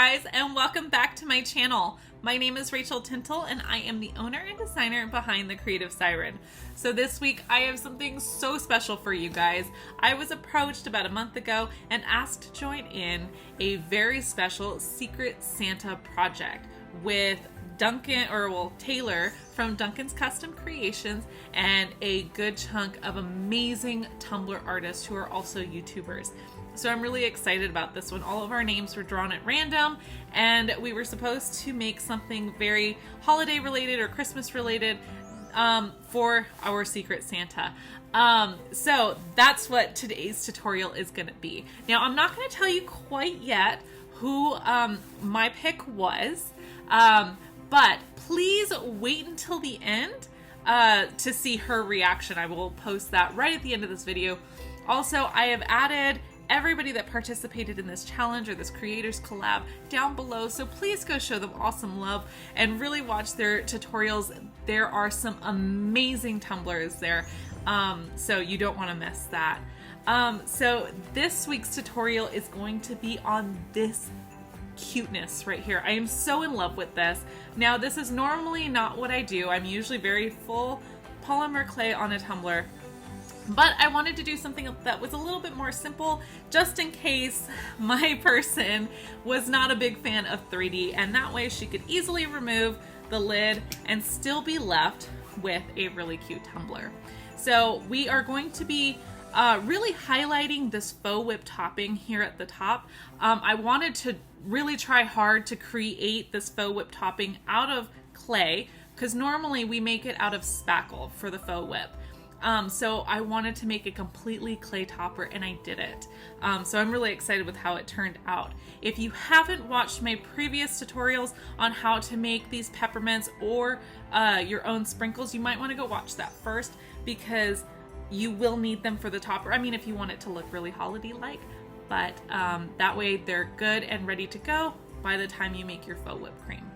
guys, and welcome back to my channel. My name is Rachel Tintle and I am the owner and designer behind the Creative Siren. So this week I have something so special for you guys. I was approached about a month ago and asked to join in a very special Secret Santa project with Taylor from Duncan's Custom Creations and a good chunk of amazing Tumblr artists who are also YouTubers. So I'm really excited about this one. All of our names were drawn at random and we were supposed to make something very holiday related or Christmas related for our Secret Santa. So that's what today's tutorial is going to be. Now I'm not going to tell you quite yet who my pick was, but please wait until the end to see her reaction. I will post that right at the end of this video. Also, I have added everybody that participated in this challenge or this creators collab down below, so please go show them awesome love and really watch their tutorials. There are some amazing tumblers there, so you don't want to miss that. So this week's tutorial is going to be on this cuteness right here. I am so in love with this. Now this is normally not what I do. I'm usually very full polymer clay on a tumbler, but I wanted to do something that was a little bit more simple, just in case my person was not a big fan of 3D, and that way she could easily remove the lid and still be left with a really cute tumbler. So we are going to be really highlighting this faux whip topping here at the top. I wanted to really try hard to create this faux whip topping out of clay, because normally we make it out of spackle for the faux whip. So I wanted to make a completely clay topper, and I did it. So I'm really excited with how it turned out. If you haven't watched my previous tutorials on how to make these peppermints or your own sprinkles, you might want to go watch that first, because you will need them for the topper. I mean, if you want it to look really holiday-like, but that way they're good and ready to go by the time you make your faux whipped cream.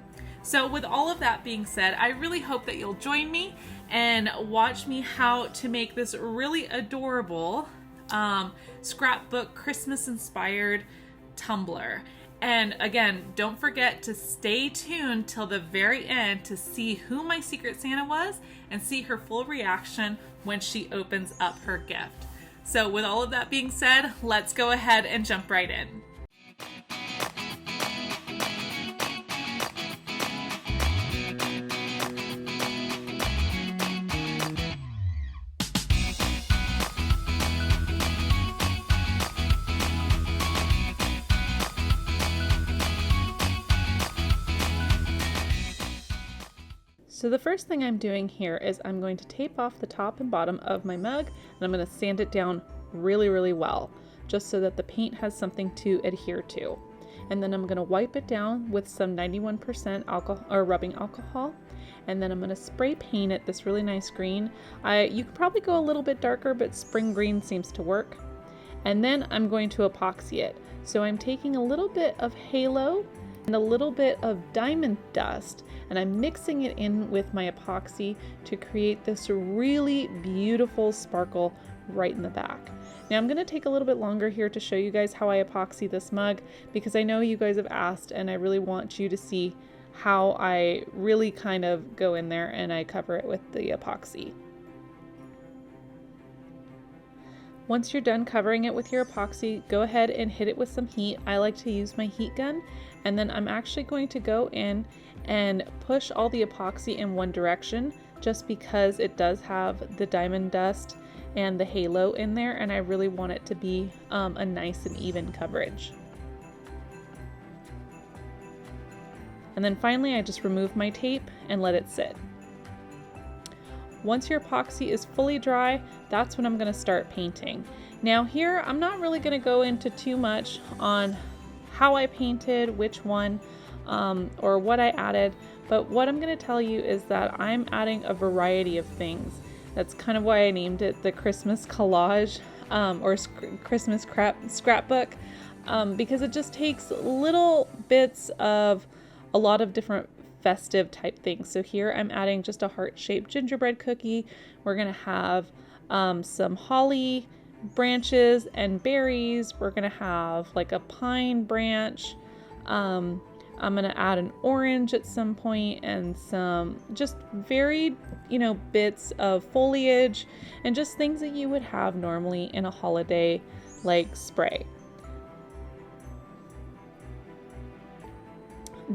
So with all of that being said, I really hope that you'll join me and watch me how to make this really adorable scrapbook Christmas inspired tumbler. And again, don't forget to stay tuned till the very end to see who my Secret Santa was and see her full reaction when she opens up her gift. So with all of that being said, let's go ahead and jump right in. So the first thing I'm doing here is I'm going to tape off the top and bottom of my mug, and I'm going to sand it down really well, just so that the paint has something to adhere to. And then I'm going to wipe it down with some 91% alcohol or rubbing alcohol, and then I'm going to spray paint it this really nice green. You could probably go a little bit darker, but spring green seems to work. And then I'm going to epoxy it. So I'm taking a little bit of halo and a little bit of diamond dust, and I'm mixing it in with my epoxy to create this really beautiful sparkle right in the back. Now I'm going to take a little bit longer here to show you guys how I epoxy this mug, because I know you guys have asked and I really want you to see how I really kind of go in there and I cover it with the epoxy. Once you're done covering it with your epoxy, go ahead and hit it with some heat. I like to use my heat gun, and then I'm actually going to go in and push all the epoxy in one direction, just because it does have the diamond dust and the halo in there, and I really want it to be a nice and even coverage. And then finally I just remove my tape and let it sit. Once your epoxy is fully dry, that's when I'm going to start painting. Now here, I'm not really going to go into too much on how I painted, which one, or what I added, but what I'm going to tell you is that I'm adding a variety of things. That's kind of why I named it the Christmas collage, or Christmas scrapbook, because it just takes little bits of a lot of different festive type things. So here I'm adding just a heart-shaped gingerbread cookie. We're gonna have some holly branches and berries. We're gonna have like a pine branch, I'm gonna add an orange at some point and some just varied, bits of foliage and just things that you would have normally in a holiday like spray.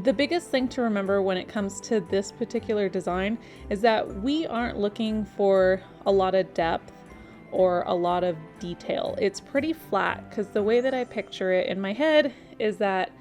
The biggest thing to remember when it comes to this particular design is that we aren't looking for a lot of depth or a lot of detail. It's pretty flat because the way that I picture it in my head is that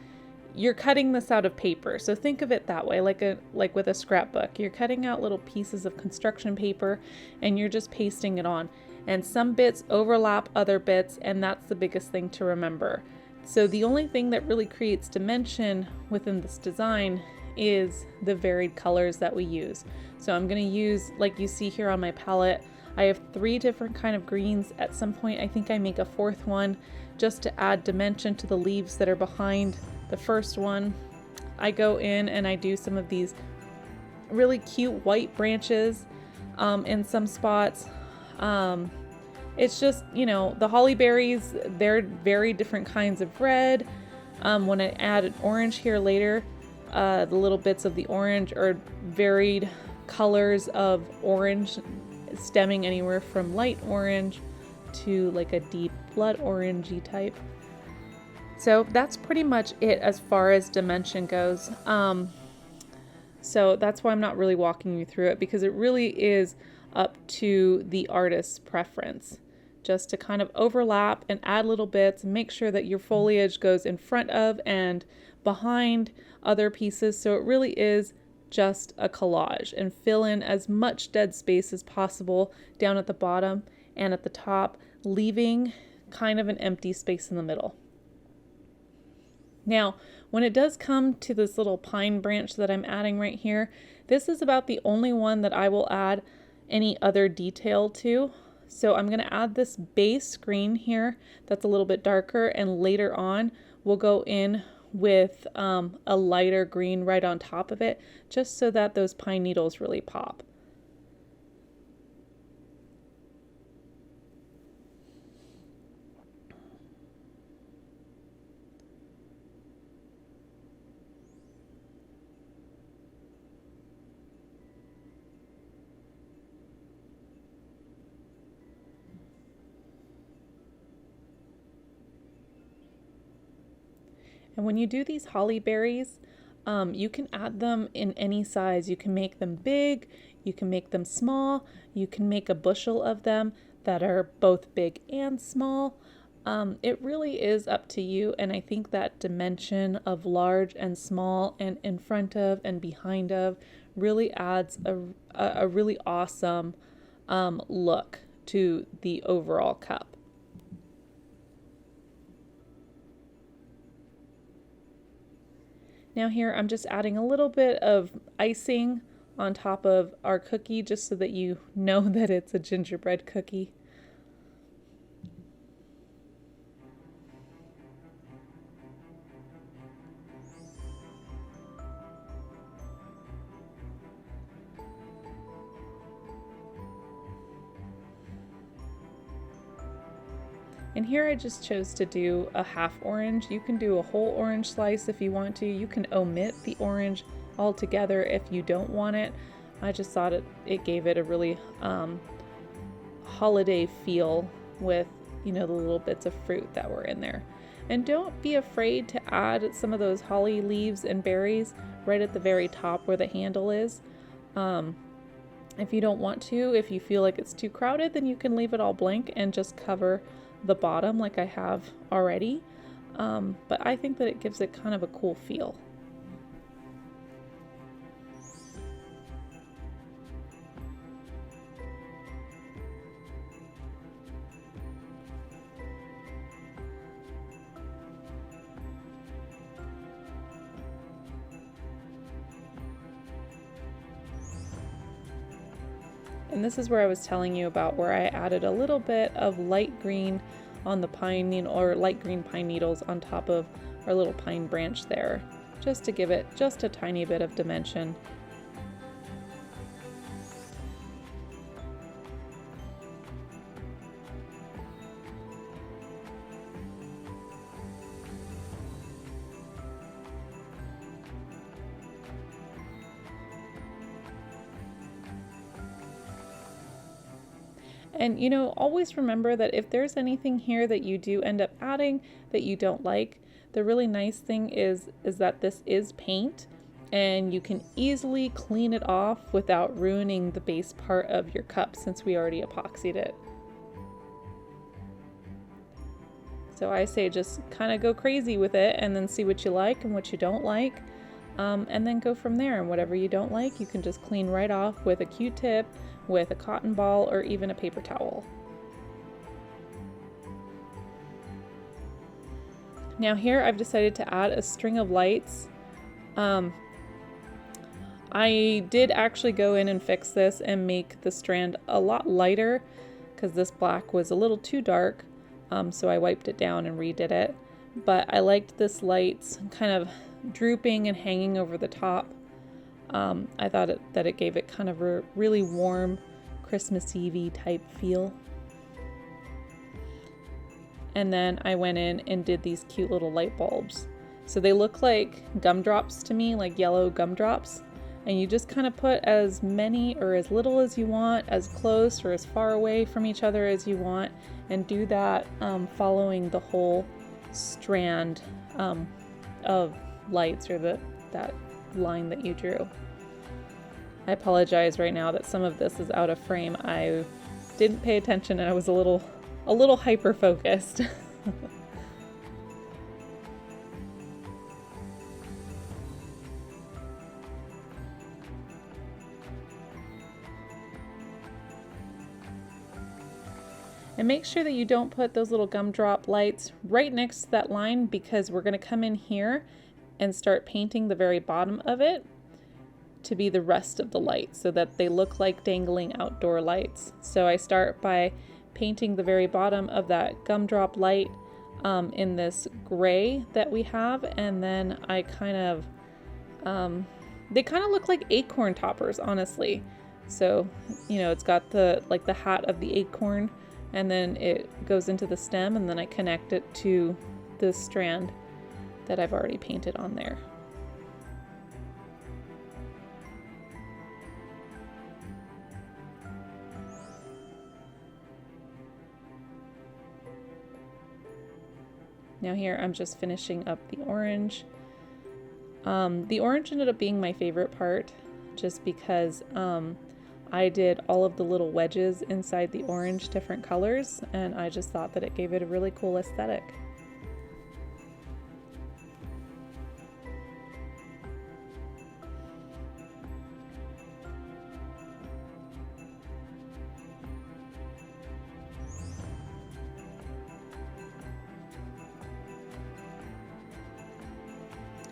you're cutting this out of paper. So think of it that way, like with a scrapbook. You're cutting out little pieces of construction paper and you're just pasting it on. And some bits overlap other bits, and that's the biggest thing to remember. So the only thing that really creates dimension within this design is the varied colors that we use. So I'm going to use, like you see here on my palette, I have 3 different kind of greens. At some point I think I make a 4th one just to add dimension to the leaves that are behind the first one. I go in and I do some of these really cute white branches in some spots. It's just, the holly berries, they're very different kinds of red. When I add an orange here later, the little bits of the orange are varied colors of orange, stemming anywhere from light orange to like a deep blood orangey type. So that's pretty much it as far as dimension goes. So that's why I'm not really walking you through it, because it really is up to the artist's preference. Just to kind of overlap and add little bits and make sure that your foliage goes in front of and behind other pieces. So it really is just a collage, and fill in as much dead space as possible down at the bottom and at the top, leaving kind of an empty space in the middle. Now, when it does come to this little pine branch that I'm adding right here, this is about the only one that I will add any other detail to. So I'm going to add this base green here that's a little bit darker, and later on we'll go in with a lighter green right on top of it, just so that those pine needles really pop. And when you do these holly berries, you can add them in any size. You can make them big, you can make them small, you can make a bushel of them that are both big and small. It really is up to you, and I think that dimension of large and small and in front of and behind of really adds a really awesome look to the overall cup. Now here I'm just adding a little bit of icing on top of our cookie, just so that you know that it's a gingerbread cookie. And here I just chose to do a half orange. You can do a whole orange slice if you want to. You can omit the orange altogether if you don't want it. I just thought it gave it a really holiday feel with, the little bits of fruit that were in there. And don't be afraid to add some of those holly leaves and berries right at the very top where the handle is. If you don't want to, if you feel like it's too crowded, then you can leave it all blank and just cover the bottom like I have already, but I think that it gives it kind of a cool feel. And this is where I was telling you about where I added a little bit of light green on the pine needle, or light green pine needles on top of our little pine branch there, just to give it just a tiny bit of dimension. And you know, always remember that if there's anything here that you do end up adding that you don't like, the really nice thing is that this is paint and you can easily clean it off without ruining the base part of your cup since we already epoxied it. So I say just kind of go crazy with it and then see what you like and what you don't like. And then go from there. And whatever you don't like, you can just clean right off with a Q-tip, with a cotton ball, or even a paper towel. Now here I've decided to add a string of lights. I did actually go in and fix this and make the strand a lot lighter because this black was a little too dark. So I wiped it down and redid it. But I liked this lights kind of drooping and hanging over the top. I thought that it gave it kind of a really warm Christmas Eve-y type feel. And then I went in and did these cute little light bulbs. So they look like gumdrops to me, like yellow gumdrops. And you just kind of put as many or as little as you want, as close or as far away from each other as you want, and do that following the whole strand of lights, or that line that you drew. I apologize right now that some of this is out of frame. I didn't pay attention and I was a little hyper focused. And make sure that you don't put those little gumdrop lights right next to that line, because we're going to come in here and start painting the very bottom of it to be the rest of the light so that they look like dangling outdoor lights. So I start by painting the very bottom of that gumdrop light in this gray that we have, and then I kind of, they kind of look like acorn toppers, honestly. So, you know, it's got the hat of the acorn, and then it goes into the stem, and then I connect it to the strand that I've already painted on there. Now here I'm just finishing up the orange. The orange ended up being my favorite part just because I did all of the little wedges inside the orange, different colors, and I just thought that it gave it a really cool aesthetic.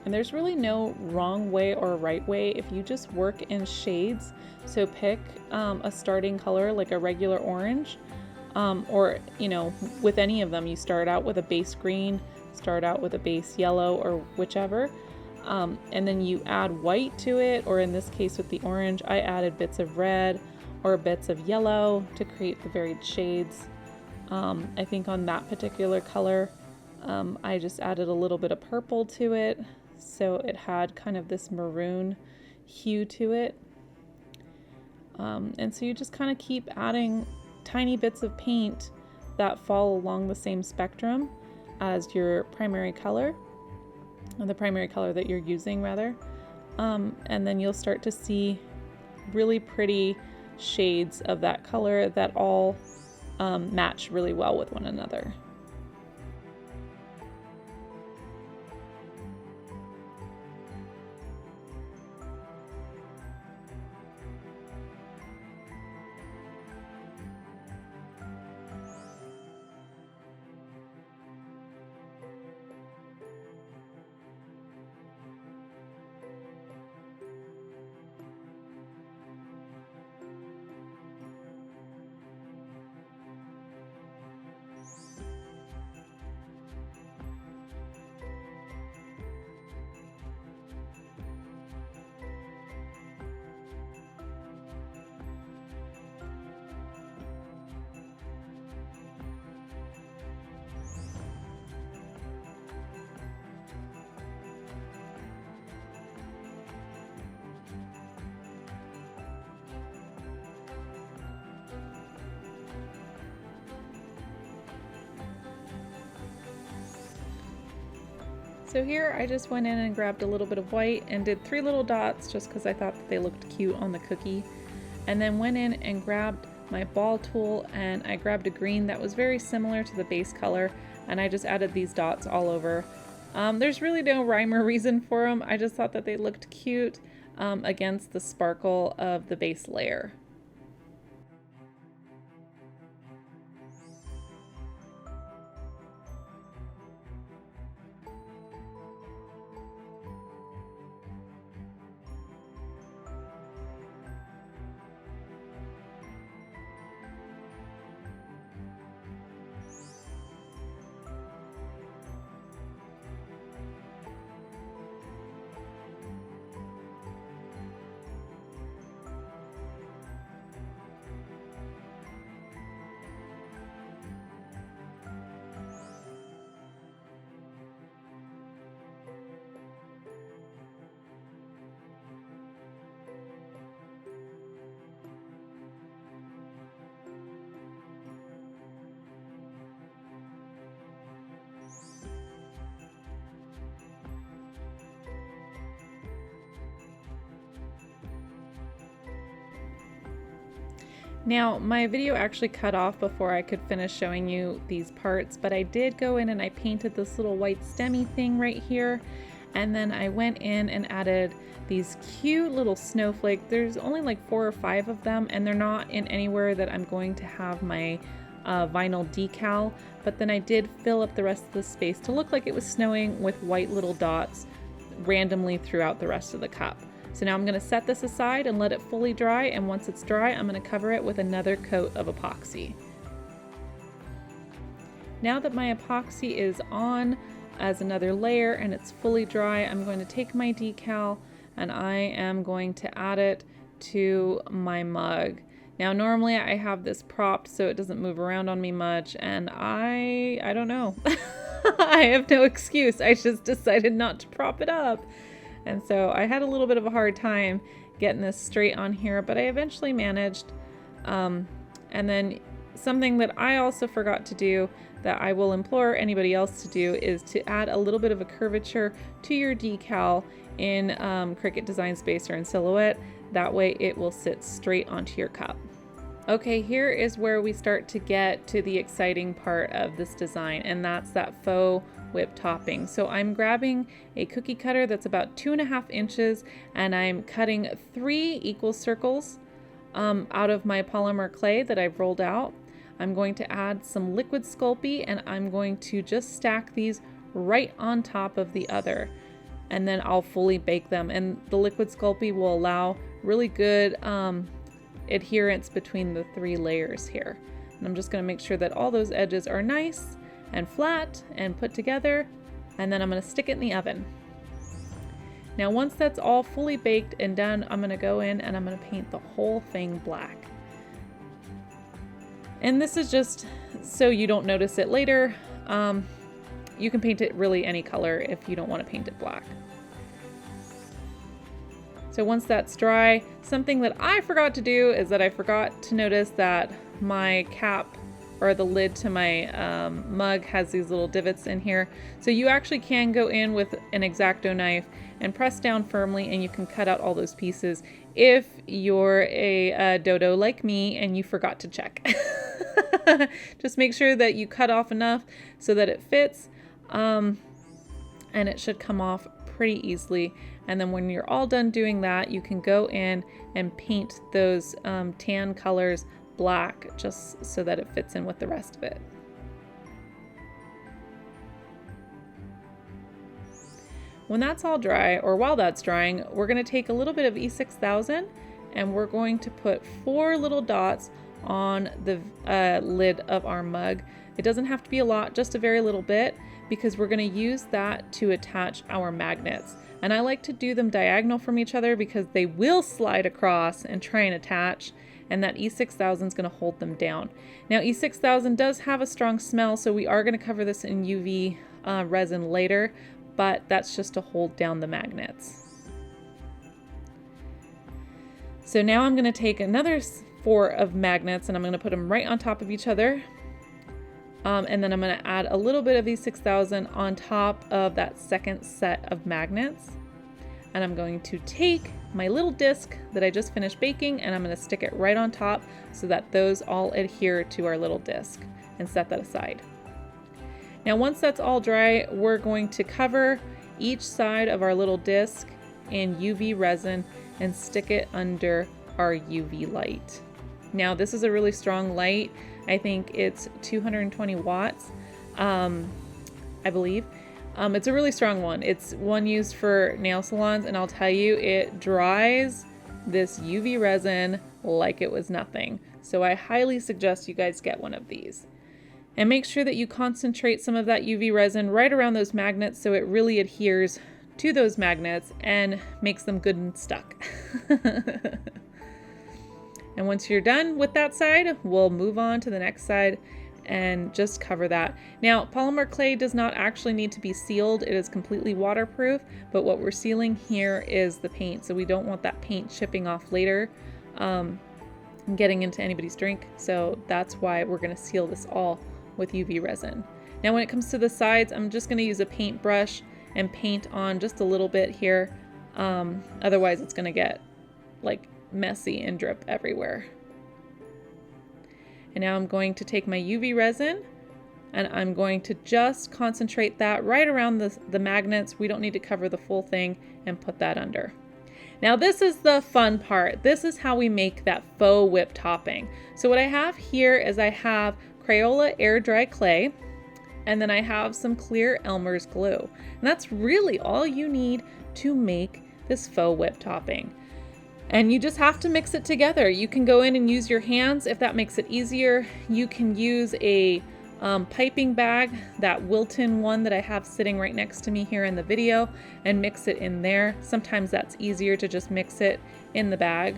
And there's really no wrong way or right way if you just work in shades. So pick a starting color like a regular orange, or, you know, with any of them, you start out with a base green, start out with a base yellow, or whichever, and then you add white to it, or in this case with the orange, I added bits of red or bits of yellow to create the varied shades. I think on that particular color, I just added a little bit of purple to it, so it had kind of this maroon hue to it. And so you just kind of keep adding tiny bits of paint that fall along the same spectrum as your primary color, or the primary color that you're using rather. And then you'll start to see really pretty shades of that color that all match really well with one another. So here I just went in and grabbed a little bit of white and did 3 little dots just because I thought that they looked cute on the cookie. And then went in and grabbed my ball tool and I grabbed a green that was very similar to the base color, and I just added these dots all over. There's really no rhyme or reason for them. I just thought that they looked cute against the sparkle of the base layer. Now, my video actually cut off before I could finish showing you these parts, but I did go in and I painted this little white stemmy thing right here, and then I went in and added these cute little snowflakes. There's only like 4 or 5 of them, and they're not in anywhere that I'm going to have my vinyl decal, but then I did fill up the rest of the space to look like it was snowing with white little dots randomly throughout the rest of the cup. So now I'm going to set this aside and let it fully dry, and once it's dry I'm going to cover it with another coat of epoxy. Now that my epoxy is on as another layer and it's fully dry, I'm going to take my decal and I am going to add it to my mug. Now normally I have this propped so it doesn't move around on me much, and I don't know. I have no excuse. I just decided not to prop it up. And so I had a little bit of a hard time getting this straight on here, but I eventually managed. And then something that I also forgot to do that I will implore anybody else to do is to add a little bit of a curvature to your decal in Cricut Design Spacer and Silhouette. That way it will sit straight onto your cup. Okay, here is where we start to get to the exciting part of this design, and that's that faux whip topping. So I'm grabbing a cookie cutter that's about 2.5 inches, and I'm cutting 3 equal circles out of my polymer clay that I've rolled out. I'm going to add some liquid Sculpey, and I'm going to just stack these right on top of the other, and then I'll fully bake them. And the liquid Sculpey will allow really good adherence between the 3 layers here. And I'm just going to make sure that all those edges are nice and flat and put together, and then I'm going to stick it in the oven. Now once that's all fully baked and done, I'm going to go in and I'm going to paint the whole thing black. And this is just so you don't notice it later. You can paint it really any color if you don't want to paint it black. So once that's dry, something that I forgot to do is that I forgot to notice that my cap, or the lid to my mug, has these little divots in here. So you actually can go in with an X-Acto knife and press down firmly, and you can cut out all those pieces if you're a dodo like me and you forgot to check. Just make sure that you cut off enough so that it fits, and it should come off pretty easily. And then when you're all done doing that, you can go in and paint those tan colors black, just so that it fits in with the rest of it. When that's all dry, or while that's drying, we're going to take a little bit of E6000 and we're going to put 4 little dots on the lid of our mug. It doesn't have to be a lot, just a very little bit, because we're going to use that to attach our magnets. And I like to do them diagonal from each other because they will slide across and try and attach, and that E6000 is going to hold them down. Now E6000 does have a strong smell, so we are going to cover this in UV resin later, but that's just to hold down the magnets. So now I'm going to take another 4 of magnets and I'm going to put them right on top of each other. And then I'm going to add a little bit of E6000 on top of that second set of magnets. And I'm going to take my little disc that I just finished baking and I'm going to stick it right on top so that those all adhere to our little disc, and set that aside. Now once that's all dry, we're going to cover each side of our little disc in UV resin and stick it under our UV light. Now this is a really strong light. I think it's 220 watts, I believe. It's a really strong one. It's one used for nail salons, and I'll tell you, it dries this UV resin like it was nothing. So I highly suggest you guys get one of these. And make sure that you concentrate some of that UV resin right around those magnets so it really adheres to those magnets and makes them good and stuck. And once you're done with that side, we'll move on to the next side and just cover that. Now, polymer clay does not actually need to be sealed. It is completely waterproof, but what we're sealing here is the paint. So we don't want that paint chipping off later and getting into anybody's drink. So that's why we're gonna seal this all with UV resin. Now, when it comes to the sides, I'm just gonna use a paintbrush and paint on just a little bit here. Otherwise it's gonna get like messy and drip everywhere. And now I'm going to take my UV resin and I'm going to just concentrate that right around the magnets. We don't need to cover the full thing, and put that under. Now this is the fun part. This is how we make that faux whip topping. So what I have here is I have Crayola Air Dry Clay, and then I have some clear Elmer's glue. And that's really all you need to make this faux whip topping. And you just have to mix it together. You can go in and use your hands if that makes it easier. You can use a piping bag, that Wilton one that I have sitting right next to me here in the video, and mix it in there. Sometimes that's easier to just mix it in the bag.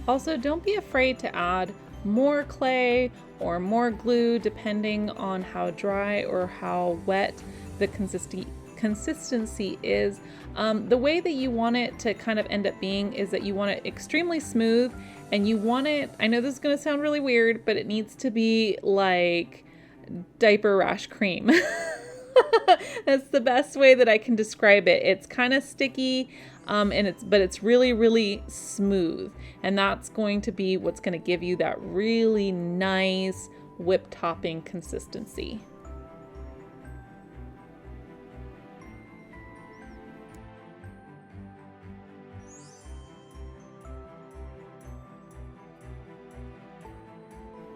Also, don't be afraid to add more clay or more glue depending on how dry or how wet the consistency is. The way that you want it to kind of end up being is that you want it extremely smooth, and you want it, I know this is going to sound really weird, but it needs to be like diaper rash cream. That's the best way that I can describe it. It's kind of sticky, but it's really, really smooth. And that's going to be what's going to give you that really nice whip topping consistency.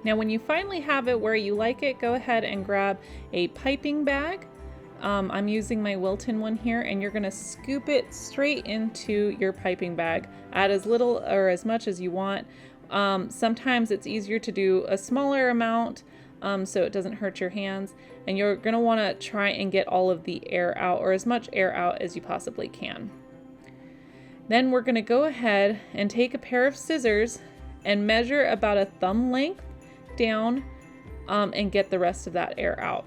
Now, when you finally have it where you like it, go ahead and grab a piping bag. I'm using my Wilton one here, and you're gonna scoop it straight into your piping bag. Add as little or as much as you want. Sometimes it's easier to do a smaller amount so it doesn't hurt your hands. And you're gonna wanna try and get all of the air out, or as much air out as you possibly can. Then we're gonna go ahead and take a pair of scissors and measure about a thumb length down and get the rest of that air out.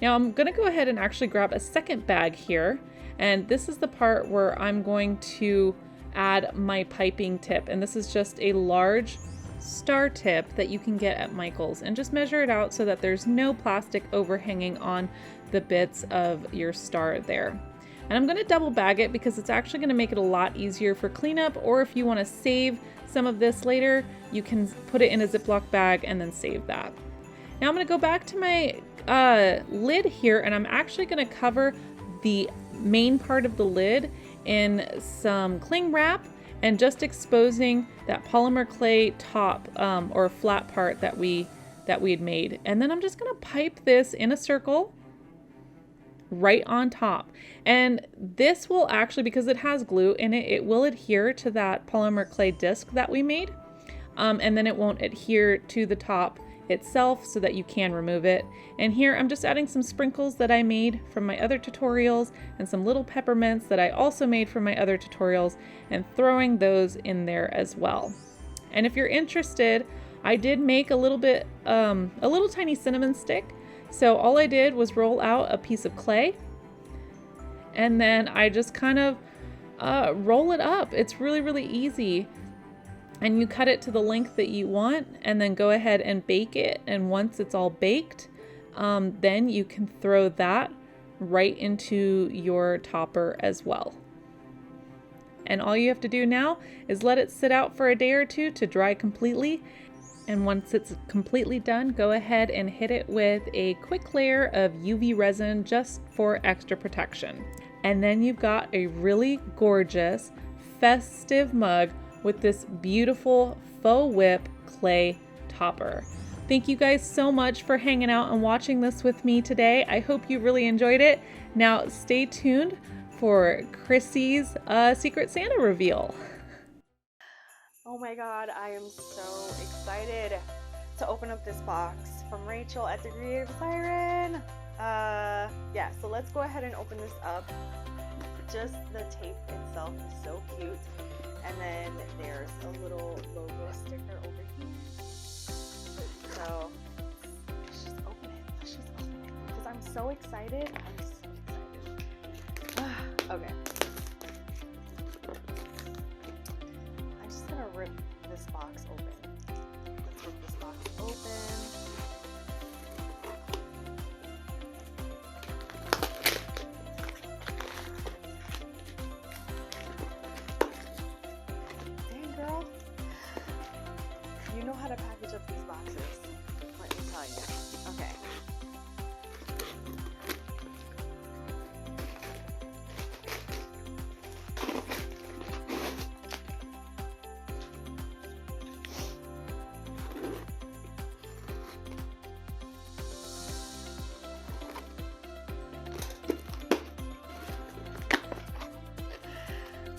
Now I'm gonna go ahead and actually grab a second bag here, and this is the part where I'm going to add my piping tip, and this is just a large star tip that you can get at Michael's, and just measure it out so that there's no plastic overhanging on the bits of your star there. And I'm gonna double bag it because it's actually gonna make it a lot easier for cleanup, or if you wanna save some of this later, you can put it in a Ziploc bag and then save that. Now I'm gonna go back to my lid here, and I'm actually gonna cover the main part of the lid in some cling wrap and just exposing that polymer clay top or flat part that we had made. And then I'm just gonna pipe this in a circle right on top. And this will actually, because it has glue in it, it will adhere to that polymer clay disc that we made. And then it won't adhere to the top itself so that you can remove it. And here I'm just adding some sprinkles that I made from my other tutorials and some little peppermints that I also made from my other tutorials, and throwing those in there as well. And if you're interested, I did make a little tiny cinnamon stick. So all I did was roll out a piece of clay, and then I just kind of roll it up. It's really, really easy. and you cut it to the length that you want, and then go ahead and bake it. And once it's all baked, then you can throw that right into your topper as well. And all you have to do now is let it sit out for a day or two to dry completely. And once it's completely done, go ahead and hit it with a quick layer of UV resin just for extra protection. And then you've got a really gorgeous festive mug with this beautiful faux whip clay topper. Thank you guys so much for hanging out and watching this with me today. I hope you really enjoyed it. Now stay tuned for Chrissy's Secret Santa reveal. Oh my god, I am so excited to open up this box from Rachel at the Creative Siren. Yeah, so let's go ahead and open this up. Just the tape itself is so cute. And then there's a little logo sticker over here. So let's just open it. Let's just open it because I'm so excited. I'm so excited. Okay. I'm just gonna rip this box open. Let's rip this box open. Dang, girl. You know how to package up these boxes. Let me tell you. Okay.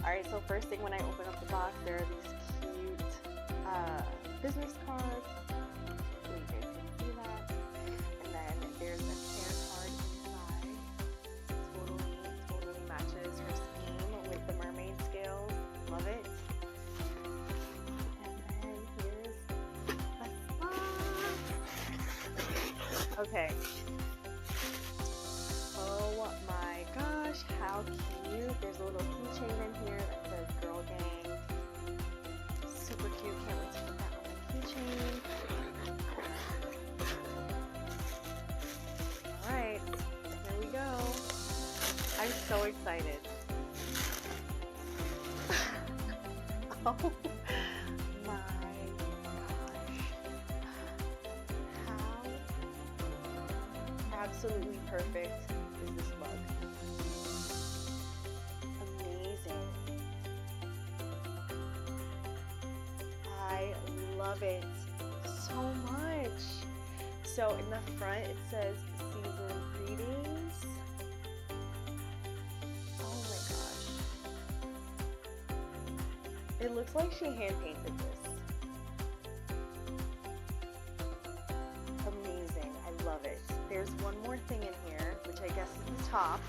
Alright, so first thing when I open up the box, there are these cute business cards. So you guys can see that. And then there's a care card inside. Totally matches her scheme with the mermaid scales. Love it. And then here's the box. Okay. Oh my gosh, how cute. There's a little keychain in here that says Girl Gang. Super cute. Can't wait to put that on the keychain. Alright, here we go. I'm so excited. Oh my gosh. How absolutely perfect is this mug? Amazing. I love it so much. So in the front it says season greetings. Oh my gosh. It looks like she hand painted this. Amazing. I love it. There's one more thing in here, which I guess is the top.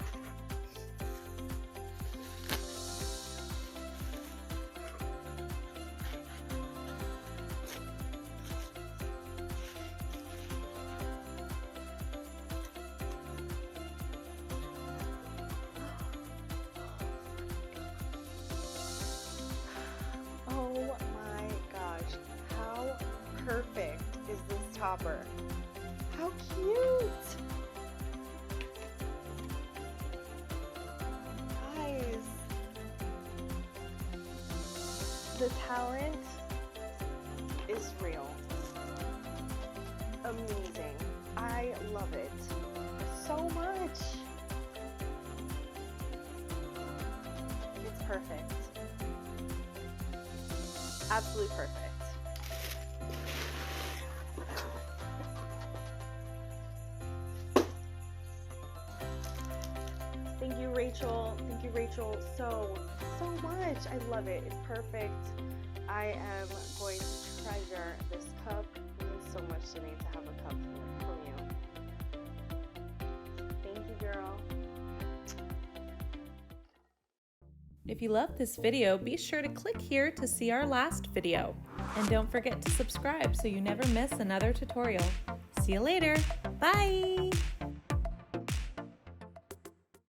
Oh my gosh, how perfect is this topper? How cute! Guys, the talent is real. Amazing. I love it so much. It's perfect. Absolutely perfect. Thank you, Rachel. Thank you, Rachel, so much. I love it. It's perfect. I am going to treasure this cup. It means so much to me to have a cup from you. Thank you, girl. If you loved this video, be sure to click here to see our last video. And don't forget to subscribe so you never miss another tutorial. See you later. Bye!